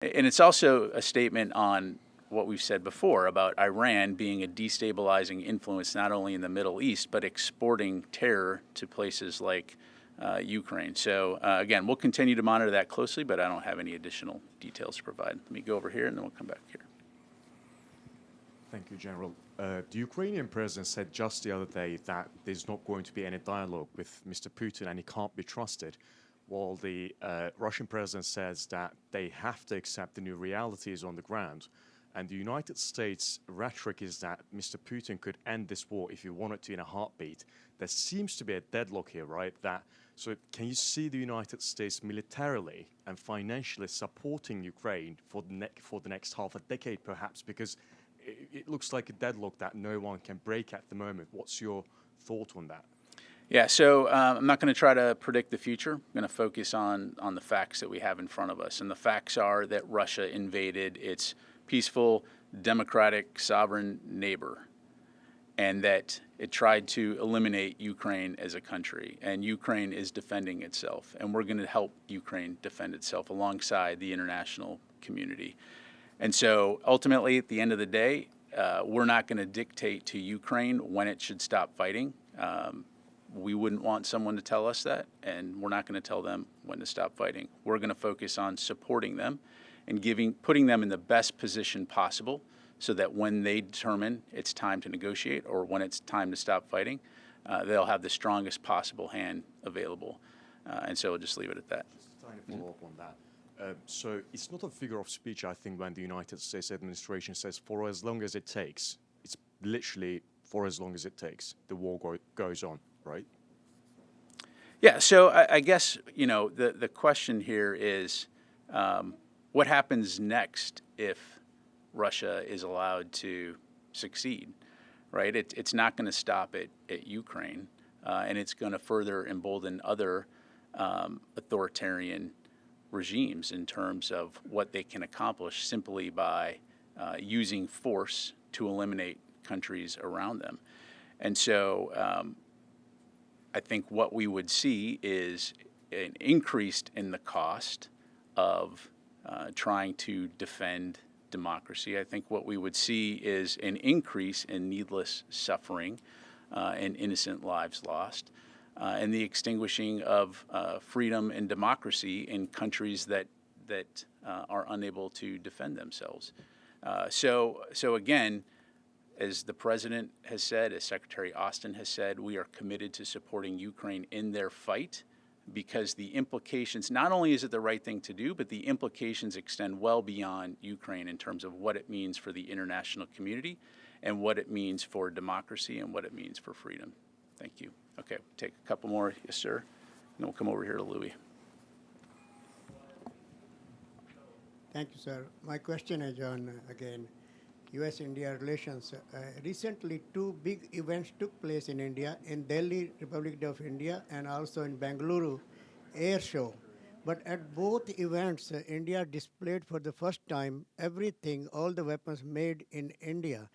And it's also a statement on what we've said before about Iran being a destabilizing influence not only in the Middle East, but exporting terror to places like Ukraine. So again, we'll continue to monitor that closely, but I don't have any additional details to provide. Let me go over here and then we'll come back here. Thank you, General. The Ukrainian president said just the other day that there's not going to be any dialogue with Mr. Putin and he can't be trusted, while the Russian president says that they have to accept the new realities on the ground. And the United States rhetoric is that Mr. Putin could end this war if he wanted to in a heartbeat. There seems to be a deadlock here, right? So can you see the United States militarily and financially supporting Ukraine for the next half a decade, perhaps? Because it looks like a deadlock that no one can break at the moment. What's your thought on that? Yeah, so I'm not going to try to predict the future. I'm going to focus on the facts that we have in front of us. And the facts are that Russia invaded its peaceful, democratic, sovereign neighbor, and that it tried to eliminate Ukraine as a country. And Ukraine is defending itself. And we're going to help Ukraine defend itself alongside the international community. And so ultimately, at the end of the day, we're not going to dictate to Ukraine when it should stop fighting. We wouldn't want someone to tell us that, and we're not going to tell them when to stop fighting. We're going to focus on supporting them and putting them in the best position possible so that when they determine it's time to negotiate or when it's time to stop fighting, they'll have the strongest possible hand available. And so we'll just leave it at that. Just a tiny follow-up on that. So it's not a figure of speech, I think, when the United States administration says for as long as it takes. It's literally for as long as it takes. The war goes on, right? Yeah, so I guess, the question here is what happens next if Russia is allowed to succeed, right? It's not going to stop at Ukraine, and it's going to further embolden other authoritarian regimes in terms of what they can accomplish simply by using force to eliminate countries around them. And so I think what we would see is an increase in the cost of trying to defend democracy. I think what we would see is an increase in needless suffering and innocent lives lost, and the extinguishing of freedom and democracy in countries that are unable to defend themselves. So again, as the President has said, as Secretary Austin has said, we are committed to supporting Ukraine in their fight because the implications, not only is it the right thing to do, but the implications extend well beyond Ukraine in terms of what it means for the international community and what it means for democracy and what it means for freedom. Thank you. Okay, we'll take a couple more. Yes, sir. And then we'll come over here to Louis. Thank you, sir. My question is on, again, U.S.-India relations. Recently, two big events took place in India, in Delhi, Republic of India, and also in Bengaluru air show. But at both events, India displayed for the first time everything, all the weapons made in India.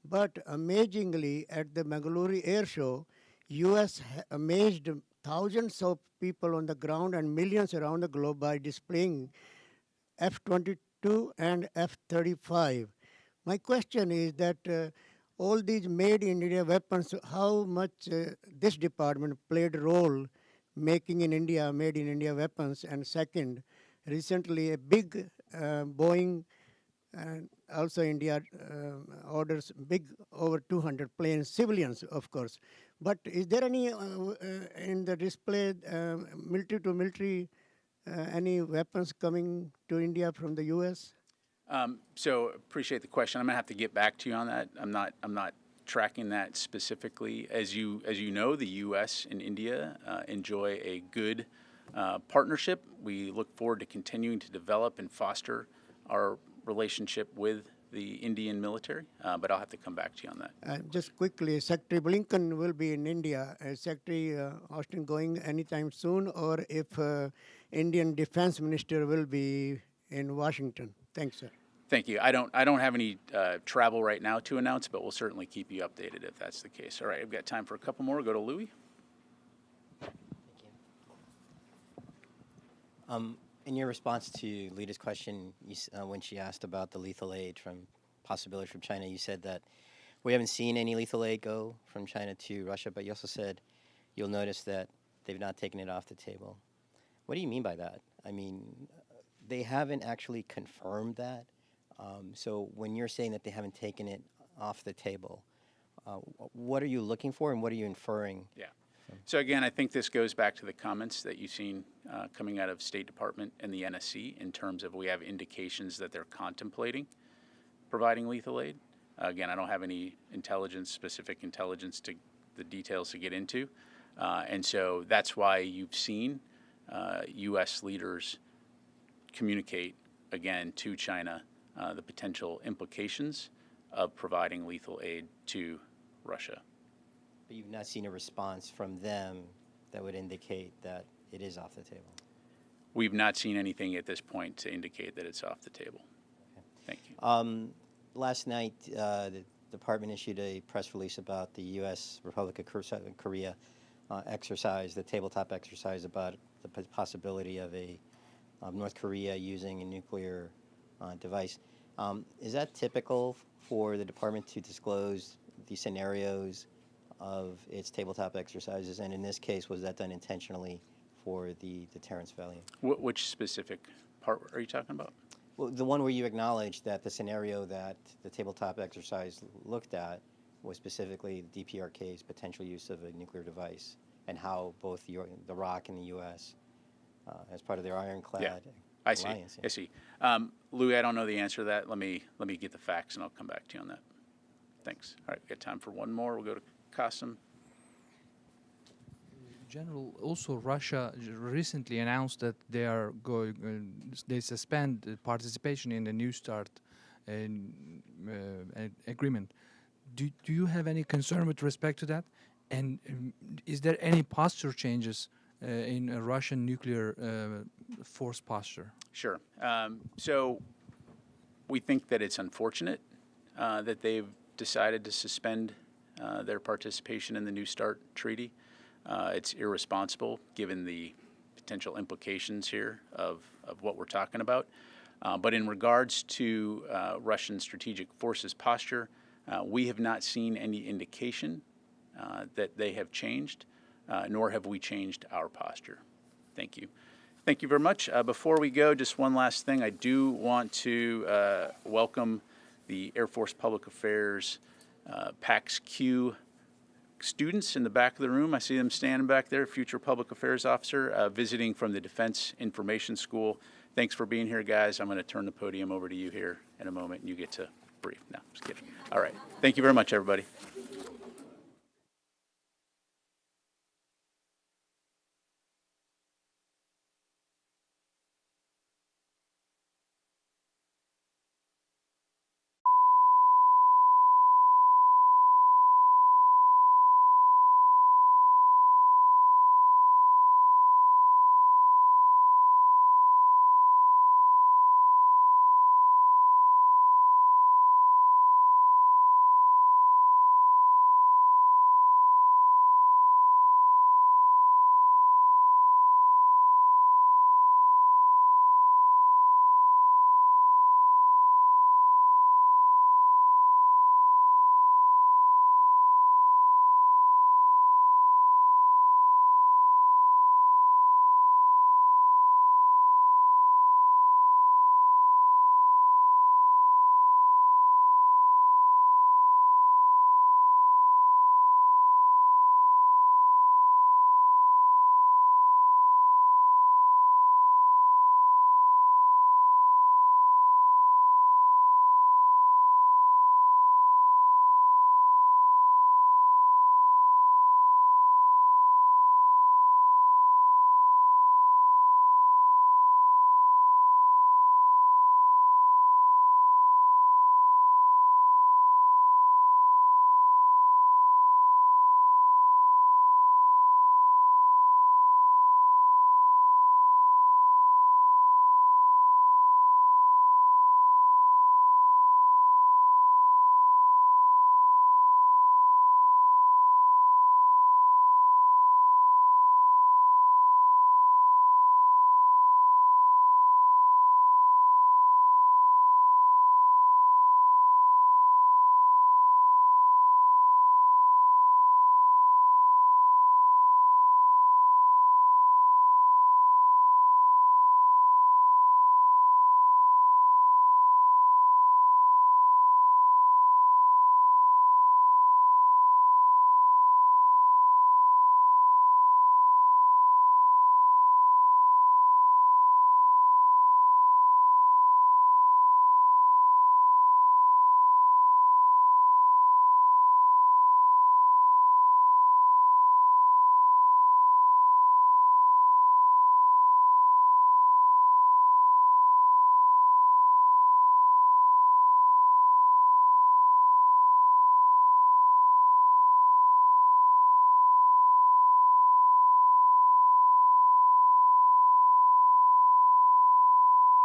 But amazingly, at the Bengaluru air show, U.S. amazed thousands of people on the ground and millions around the globe by displaying F-22 and F-35. My question is that all these made in India weapons, how much this department played a role making in India, made in India weapons? And second, recently a big Boeing and also India orders big over 200 planes, civilians, of course. But is there any in the display, military to military, any weapons coming to India from the U.S.? So appreciate the question. I'm gonna have to get back to you on that. I'm not tracking that specifically. As you know, the U.S. and India enjoy a good partnership. We look forward to continuing to develop and foster our relationship with the Indian military, but I'll have to come back to you on that. Just quickly, Secretary Blinken will be in India. Is Secretary Austin going anytime soon, or if Indian Defense Minister will be in Washington? Thanks, sir. Thank you. I don't have any travel right now to announce, but we'll certainly keep you updated if that's the case. All right, I've got time for a couple more. Go to Louis. Thank you. In your response to Lita's question, when she asked about the lethal aid possibility from China, you said that we haven't seen any lethal aid go from China to Russia, but you also said you'll notice that they've not taken it off the table. What do you mean by that? I mean, they haven't actually confirmed that. So when you're saying that they haven't taken it off the table, what are you looking for and what are you inferring? Yeah. So again, I think this goes back to the comments that you've seen coming out of State Department and the NSC in terms of we have indications that they're contemplating providing lethal aid. Again, I don't have any specific intelligence to the details to get into. And so that's why you've seen U.S. leaders communicate again to China the potential implications of providing lethal aid to Russia. But you've not seen a response from them that would indicate that it is off the table. We've not seen anything at this point to indicate that it's off the table. Okay. Thank you. Last night, the department issued a press release about the U.S. Republic of Korea exercise, the tabletop exercise about the possibility of North Korea using a nuclear device. Is that typical for the department to disclose the scenarios of its tabletop exercises? And in this case, was that done intentionally for the deterrence value? Which specific part are you talking about? Well, the one where you acknowledged that the scenario that the tabletop exercise looked at was specifically the DPRK's potential use of a nuclear device and how both the ROC and the U.S. As part of their ironclad alliance. I see. Louis, I don't know the answer to that. Let me get the facts, and I'll come back to you on that. Thanks. All right, we've got time for one more. We'll go to Qasim. General, also Russia recently announced that they are they suspend participation in the New START agreement. Do you have any concern with respect to that? And is there any posture changes in a Russian nuclear force posture? Sure. So we think that it's unfortunate that they've decided to suspend their participation in the New START treaty. It's irresponsible given the potential implications here of what we're talking about. But in regards to Russian strategic forces posture, we have not seen any indication that they have changed, nor have we changed our posture. Thank you. Thank you very much. Before we go, just one last thing. I do want to welcome the Air Force Public Affairs PAX-Q students in the back of the room. I see them standing back there, future public affairs officer, visiting from the Defense Information School. Thanks for being here, guys. I'm going to turn the podium over to you here in a moment, and you get to brief. No, just kidding. All right. Thank you very much, everybody.